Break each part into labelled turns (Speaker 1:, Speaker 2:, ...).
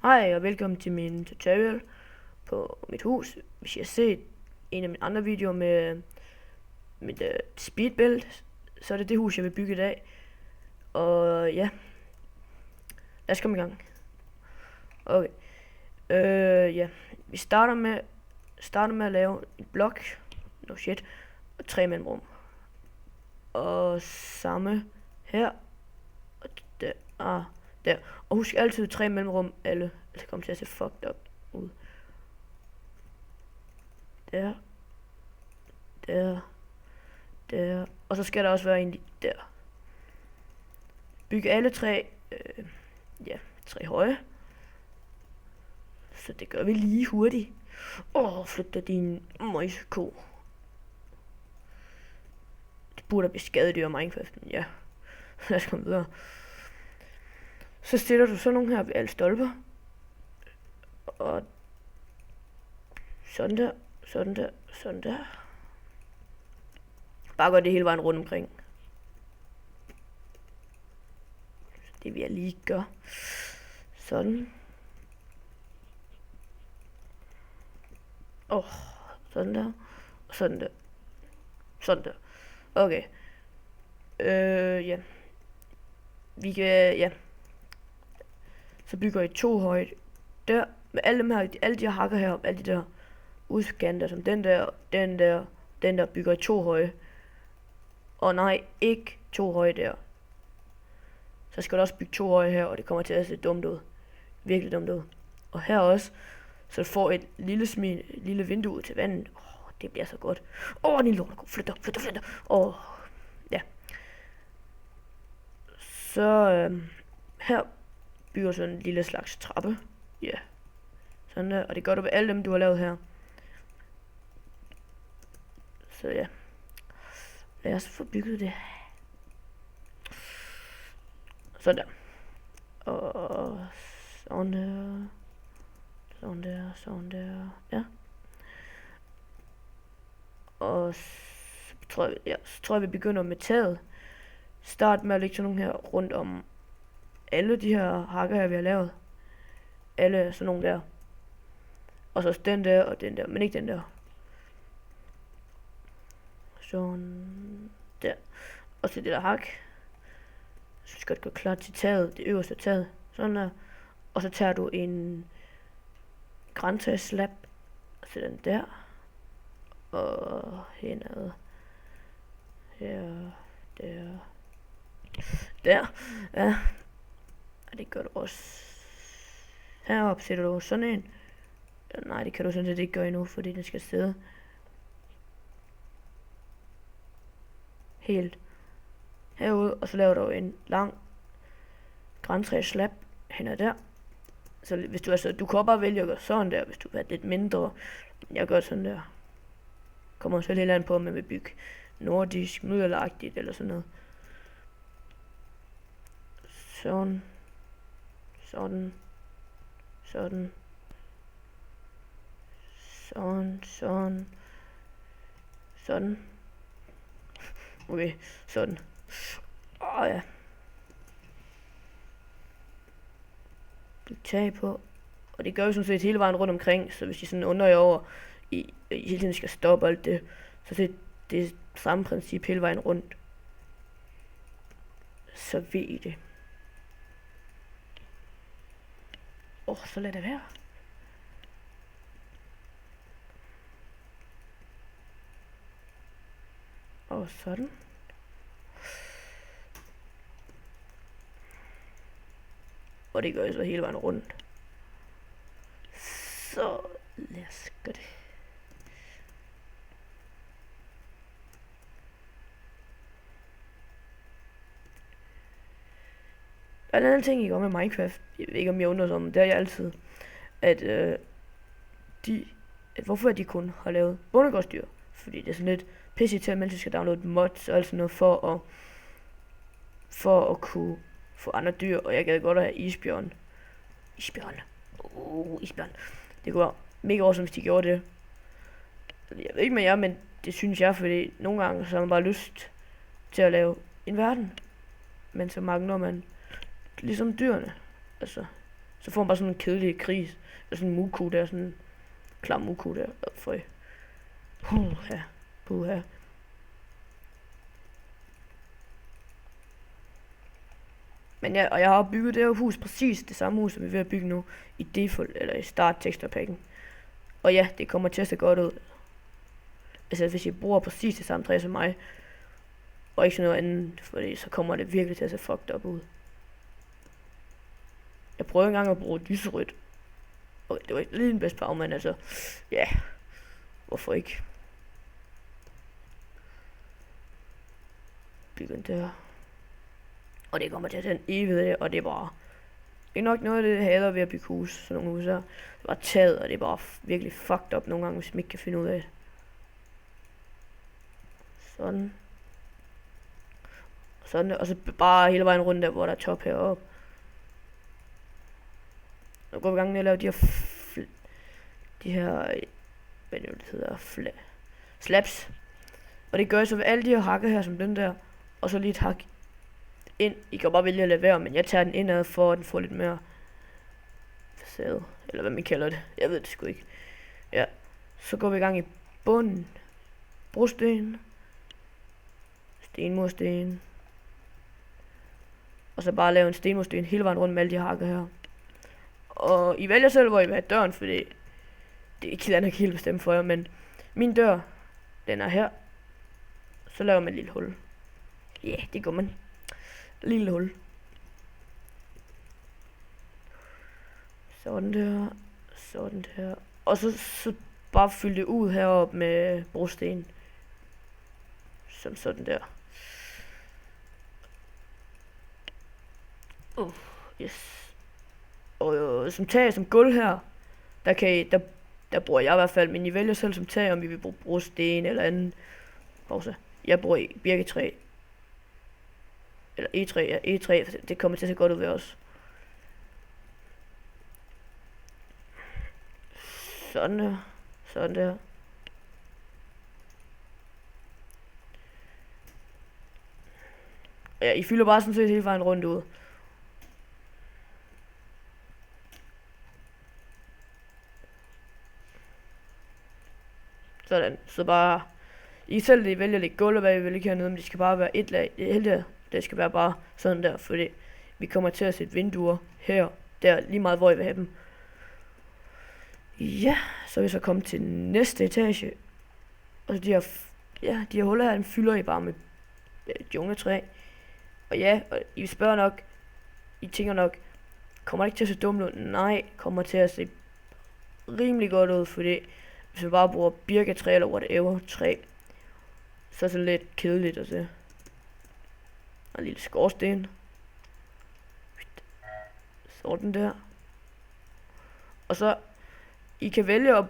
Speaker 1: Hej og velkommen til min tutorial på mit hus. Hvis I har set en af mine andre videoer med mit speedbuild, så er det hus jeg vil bygge i dag. Og ja, lad os komme i gang. Okay, ja, vi starter med at lave en blok, no shit, og 3 mellemrum. Og samme her, og der. Og husk altid 3 mellemrum, alle. Det kommer til at se fucked up ud. Der. Og så skal der også være en der. Bygge alle tre, tre høje. Så det gør vi lige hurtigt. Flyt dig din møjsko. Det burde blive skadedyr i Minecraft, men ja. Lad os komme videre. Så stiller du sådan nogle her ved alle stolper. Og sådan der. Bare gør det hele vejen rundt omkring. Det vil jeg lige gøre. Sådan. Sådan der. Og sådan der. Sådan der. Okay. Ja. Vi kan, ja. Så bygger I 2 højt der, med alle de her hakker her, alle de der udskanter, som den der bygger I 2 høje. Og nej, ikke 2 høje der. Så skal du også bygge 2 høje her, og det kommer til at se dumt ud. Virkelig dumt ud. Og her også, så du får et lille vindue ud til vandet. Det bliver så godt. Din lort, flyt dig. Ja. Så her bygger sådan en lille slags trappe. Ja. Sådan der. Og det gør du ved alle dem, du har lavet her. Så ja. Lad os få bygget det. Sådan der. Og sådan der. Ja. Og så tror jeg, vi begynder med taget. Start med at lægge sådan nogle her rundt om alle de her hakker her, vi har lavet. Alle sådan nogle der. Og så den der og den der, men ikke den der. Sådan der. Og så det der hak. Så skal det gå klar til taget, det øverste taget. Sådan der. Og så tager du en grantræslap og så den der. Og henad. Her. Der. Ja. Og det gør du også. Heroppe sætter du sådan en. Nej, det kan du sådan set ikke gøre endnu, fordi den skal sidde helt herude. Og så laver du en lang grantræslap hen der. Så hvis du kan bare vælge at gøre sådan der, hvis du vil have lidt mindre. Jeg gør sådan der. Kommer så lidt an på, om man vil bygge nordisk, middelalderagtigt eller sådan noget. Sådan. Okay, sådan. Ja. Byg tag på. Og det gør vi sådan set hele vejen rundt omkring, så hvis I sådan undrer jer over, I hele tiden skal stoppe alt det, så det er samme princip hele vejen rundt. Så ved I det. Så lad det være. Og sådan. Og det gør jeg så hele vejen rundt. Så lad os gøre det. Og en anden ting, I gør med Minecraft, jeg ved ikke om jeg undrer sig om, det er jeg altid, at hvorfor de kun har lavet bondegårdsdyr. Fordi det er sådan lidt pisse til, at man skal downloade mods og alt sådan noget for at kunne få andre dyr. Og jeg gad godt at have isbjørn. Isbjørn. Det kunne være mega awesome, hvis de gjorde det. Jeg ved ikke med jer, men det synes jeg, fordi nogle gange så har man bare lyst til at lave en verden. Men så mangler man ligesom dyrene. Altså, Så får man bare sådan en kedelig gris. Eller sådan en muku der, sådan en klam muku der. Føj. Puha. Puha. Men ja, og jeg har bygget det her hus, præcis det samme hus, som vi er ved at bygge nu, i default, eller i start texture-packen. Og ja, det kommer til at se godt ud. Altså hvis I bruger præcis det samme træ som mig, og ikke sådan noget andet, fordi så kommer det virkelig til at se fucked up ud. Jeg prøvede engang at bruge lyserødt, og det var ikke lige den bedste farve, men altså, ja, hvorfor ikke? Bygge den der. Og det kommer til at tage en evighed, og det er bare... Det er nok noget af det, jeg hader ved at bygge hus, sådan nogle hus her. Det var taget, og det er bare virkelig fucked up nogle gange, hvis man ikke kan finde ud af det. Sådan. Sådan, og så bare hele vejen rundt der, hvor der er top heroppe. Nu går vi i gang med at lave de her, hvad det hedder, slabs. Og det gør jeg så ved alle de her hakker her, som den der, og så lige et hak ind. I kan bare vælge at lade være, men jeg tager den indad, for at den får lidt mere facade, eller hvad man kalder det. Jeg ved det sgu ikke. Ja, så går vi i gang i bunden. Brosten. Stenmursten. Og så bare lave en stenmursten hele vejen rundt med alle de hakker her. Og I vælger selv, hvor I vil have døren, fordi det er ikke andet helt bestemt for jer, men min dør, den er her. Så laver man et lille hul. Ja, yeah, det gør man. Lille hul. Sådan der. Sådan der. Og så bare fylde det ud heroppe med brosten. Som sådan der. Yes. Og som tag, som gulv her, der bruger jeg i hvert fald, men I vælger selv som tag, om I vil bruge brosten eller anden. Pause. Jeg bruger birketræ. Eller egetræ, ja, egetræ, det kommer til at se godt ud ved os. Sådan der. Sådan der. Ja, I fylder bare sådan set hele vejen rundt ud. Sådan, så bare... I selv I vælger lidt gulv, hvad I vil ikke hernede, men det skal bare være et lag. Det skal være bare sådan der, fordi vi kommer til at sætte vinduer her, der, lige meget hvor I vil have dem. Ja, så er vi så kommet til næste etage. Og så de her huller her, den fylder I bare med jungletræ. Og ja, og I spørger nok, I tænker nok, kommer det ikke til at se dumt ud? Nej, kommer til at se rimelig godt ud, fordi hvis man bare bruger birketræ eller whatever træ, så er det lidt kedeligt at se. Og en lille skorsten. Sådan der. Og så, I kan vælge at...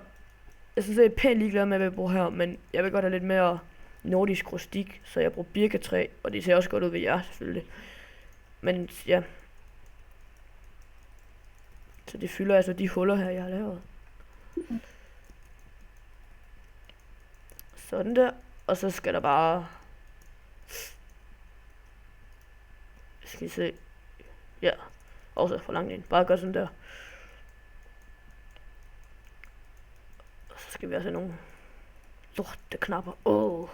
Speaker 1: Jeg synes, jeg er pænt ligeglad med, hvad jeg bruger her, men jeg vil godt have lidt mere nordisk rustik, så jeg bruger birketræ, og det ser også godt ud ved jer, selvfølgelig. Men ja. Så det fylder altså de huller her, jeg har lavet. Sådan der. Og så skal der bare... Skal I se... Ja. Og så for langt ind. Bare gør sådan der. Og så skal vi også have nogle... lorte knapper. Du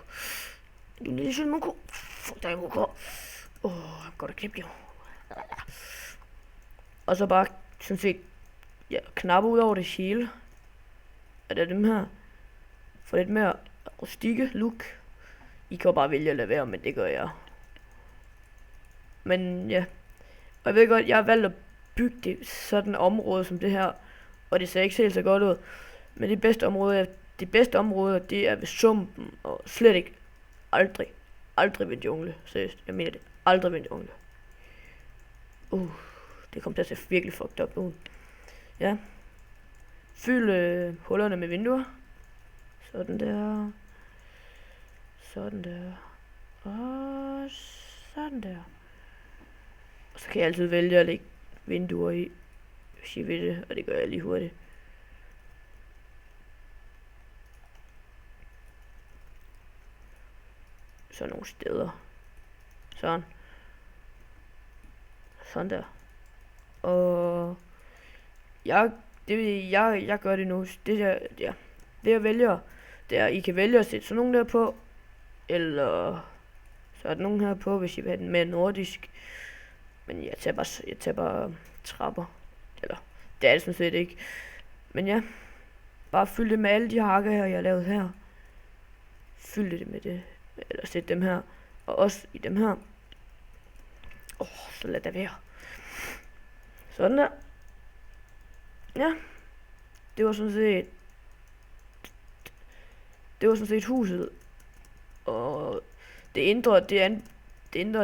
Speaker 1: lille sjæl muko. Fuck dig, muko. Jeg godt at klippe jo. Og så bare sådan set... Ja, knapper ud over det hele. Er det dem her? For lidt mere rustikke look. I kan jo bare vælge at lade være, men det gør jeg. Men ja. Og jeg ved godt, jeg har valgt at bygge det sådan et område som det her. Og det ser ikke helt så godt ud. Men det bedste område, det er ved sumpen. Og slet ikke aldrig ved en jungle. Seriøst, jeg mener det. Aldrig ved en jungle. Det kommer til at se virkelig fucked up ud. Ja. Fyld hullerne med vinduer. Sådan der. Sådan der. Og sådan der. Og så kan jeg altid vælge at lægge vinduer i, hvis I vil det, og det gør jeg lige hurtigt. Sådan nogle steder. Sådan. Sådan der. Og jeg gør det nu. Det jeg vælger, det er, I kan vælge at sætte sådan nogle der på, eller så er der nogen her på, hvis I vil have den mere nordisk. Men jeg tager bare trapper. Eller, det er det sådan set ikke. Men ja, bare fyld det med alle de hakker her, jeg har lavet her. Fyld det med det. Eller sæt dem her. Og også i dem her. Så lad det være. Sådan der. Ja. Det var sådan set huset. Og det indre,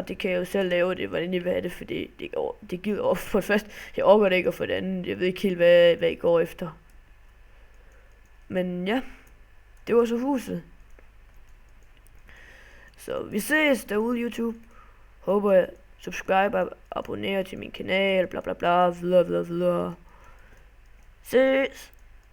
Speaker 1: det kan jeg jo selv lave det, hvordan I vil have det, for det giver op for det første. Jeg overgår det ikke, og for det andet, jeg ved ikke helt, hvad I går efter. Men ja, det var så huset. Så vi ses derude YouTube. Håber jeg subscribe og abonnerer til min kanal, bla bla bla, videre. Ses!